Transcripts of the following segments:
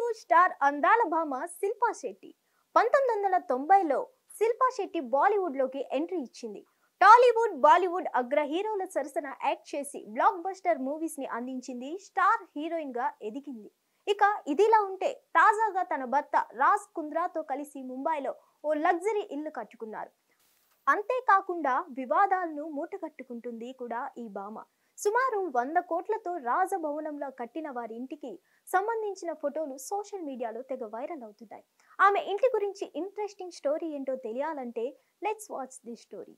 Tollywood star అందాల భామ శిల్పా శెట్టి 1990లో శిల్పా శెట్టి బాలీవుడ్ లోకి ఎంట్రీ ఇచ్చింది. టాలీవుడ్ బాలీవుడ్ అగ్ర హీరోల సరసన యాక్ట్ చేసి బ్లాక్ బస్టర్ మూవీస్ ని అందించింది. స్టార్ హీరోయిన్ గా ఎదిగింది. ఇక ఇదిలా ఉంటే తాజాగా తన భర్త రాజ్ కుంద్రాతో కలిసి ముంబైలో ఓ లగ్జరీ ఇల్లు కట్టుకున్నారు. అంతేకాకుండా వివాదాలను మూటగట్టుకుంటుంది కూడా ఈ భామ. సుమారు 100 కోట్లతో రాజభవనంలో కట్టిన వారి ఇంటికి సంబంధించిన ఫోటోలు సోషల్ మీడియాలో తెగ వైరల్ అవుతున్నాయి. ఆమె ఇంటి గురించి ఇంట్రెస్టింగ్ స్టోరీ ఏంటో తెలియాలంటే లెట్స్ వాచ్ ది స్టోరీ.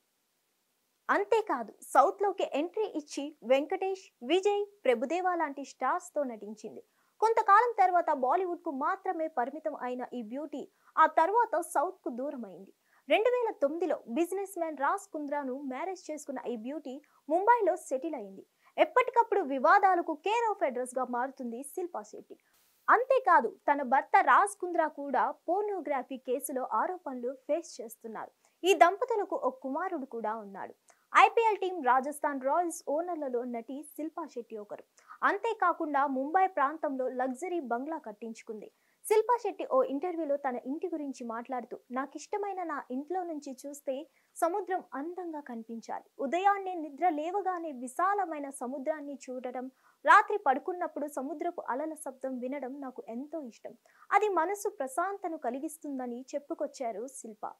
అంతేకాదు సౌత్ లోకి ఎంట్రీ ఇచ్చి వెంకటేష్, విజయ్, ప్రభుదేవా లాంటి స్టార్స్ తో నటించింది. కొంతకాలం తర్వాత బాలీవుడ్ కు మాత్రమే పరిమితం అయిన ఈ బ్యూటీ ఆ తర్వాత సౌత్ కు దూరమైంది. 2009లో బిజినెస్ మ్యాన్ రాజ్ కుంద్రాను మ్యారేజ్ చేసుకున్న ఈ బ్యూటీ ముంబైలో సెటిల్ అయింది. ఎప్పటికప్పుడు వివాదాలకు కేర్ ఆఫ్ అడ్రస్ గా మారుతుంది శిల్పా శెట్టి. అంతేకాదు తన భర్త రాజ్ కుంద్రా కూడా పోర్నోగ్రఫీ కేసులో ఆరోపణలు ఫేస్ చేస్తున్నారు. ఈ దంపతులకు ఒక కుమారుడు కూడా ఉన్నాడు. ఐపీఎల్ టీం రాజస్థాన్ రాయల్స్ ఓనర్లలో నటి శిల్పా శెట్టి ఒకరు. అంతేకాకుండా ముంబై ప్రాంతంలో లగ్జరీ బంగ్లా కట్టించుకుంది. శిల్పా శెట్టి ఓ ఇంటర్వ్యూలో తన ఇంటి గురించి మాట్లాడుతూ, నాకిష్టమైన నా ఇంట్లో నుంచి చూస్తే సముద్రం అందంగా కనిపించాలి. ఉదయాన్నే నిద్ర లేవగానే విశాలమైన సముద్రాన్ని చూడటం, రాత్రి పడుకున్నప్పుడు సముద్రపు అలల శబ్దం వినడం నాకు ఎంతో ఇష్టం. అది మనసు ప్రశాంతను కలిగిస్తుందని చెప్పుకొచ్చారు శిల్పా.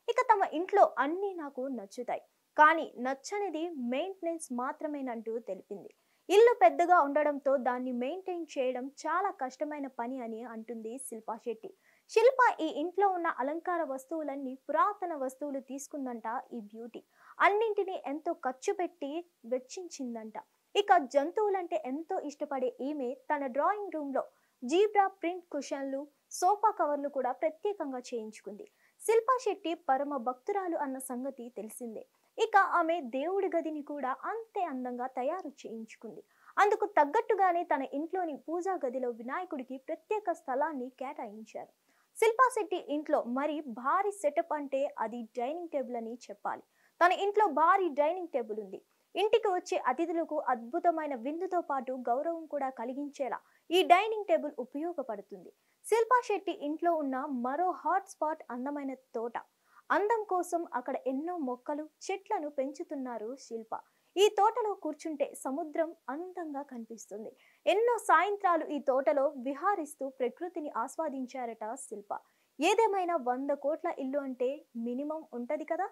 ఇక తమ ఇంట్లో అన్నీ నాకు నచ్చుతాయి, కానీ నచ్చనిది మెయింటెనెన్స్ మాత్రమేనంటూ తెలిపింది. ఇల్లు పెద్దగా ఉండడంతో దాన్ని మెయింటైన్ చేయడం చాలా కష్టమైన పని అని అంటుంది శిల్పా శెట్టి. శిల్ప ఈ ఇంట్లో ఉన్న అలంకార వస్తువులన్నీ పురాతన వస్తువులు తీసుకుందంట ఈ బ్యూటీ. అన్నింటినీ ఎంతో ఖర్చు పెట్టి వెచ్చించిందంట. ఇక జంతువులంటే ఎంతో ఇష్టపడే ఈమె తన డ్రాయింగ్ రూమ్ లో జీబ్రా ప్రింట్ కుషన్లు, సోఫా కవర్లు కూడా ప్రత్యేకంగా చేయించుకుంది. శిల్పా శెట్టి పరమ భక్తురాలు అన్న సంగతి తెలిసిందే. ఇక ఆమె దేవుడి గదిని కూడా అంతే అందంగా తయారు చేయించుకుంది. అందుకు తగ్గట్టుగానే తన ఇంట్లోని పూజా గదిలో వినాయకుడికి ప్రత్యేక స్థలాన్ని కేటాయించారు. శిల్పా శెట్టి ఇంట్లో మరి భారీ సెటప్ అంటే అది డైనింగ్ టేబుల్ అని చెప్పాలి. తన ఇంట్లో భారీ డైనింగ్ టేబుల్ ఉంది. ఇంటికి వచ్చే అతిథులకు అద్భుతమైన విందుతో పాటు గౌరవం కూడా కలిగించేలా ఈ డైనింగ్ టేబుల్ ఉపయోగపడుతుంది. శిల్పా శెట్టి ఇంట్లో ఉన్న మరో హాట్ స్పాట్ అందమైన తోట. అందం కోసం అక్కడ ఎన్నో మొక్కలు, చెట్లను పెంచుతున్నారు శిల్ప. ఈ తోటలో కూర్చుంటే సముద్రం అందంగా కనిపిస్తుంది. ఎన్నో సాయంత్రాలు ఈ తోటలో విహారిస్తూ ప్రకృతిని ఆస్వాదించారట శిల్ప. ఏదేమైనా 100 కోట్ల ఇల్లు అంటే మినిమం ఉంటది కదా.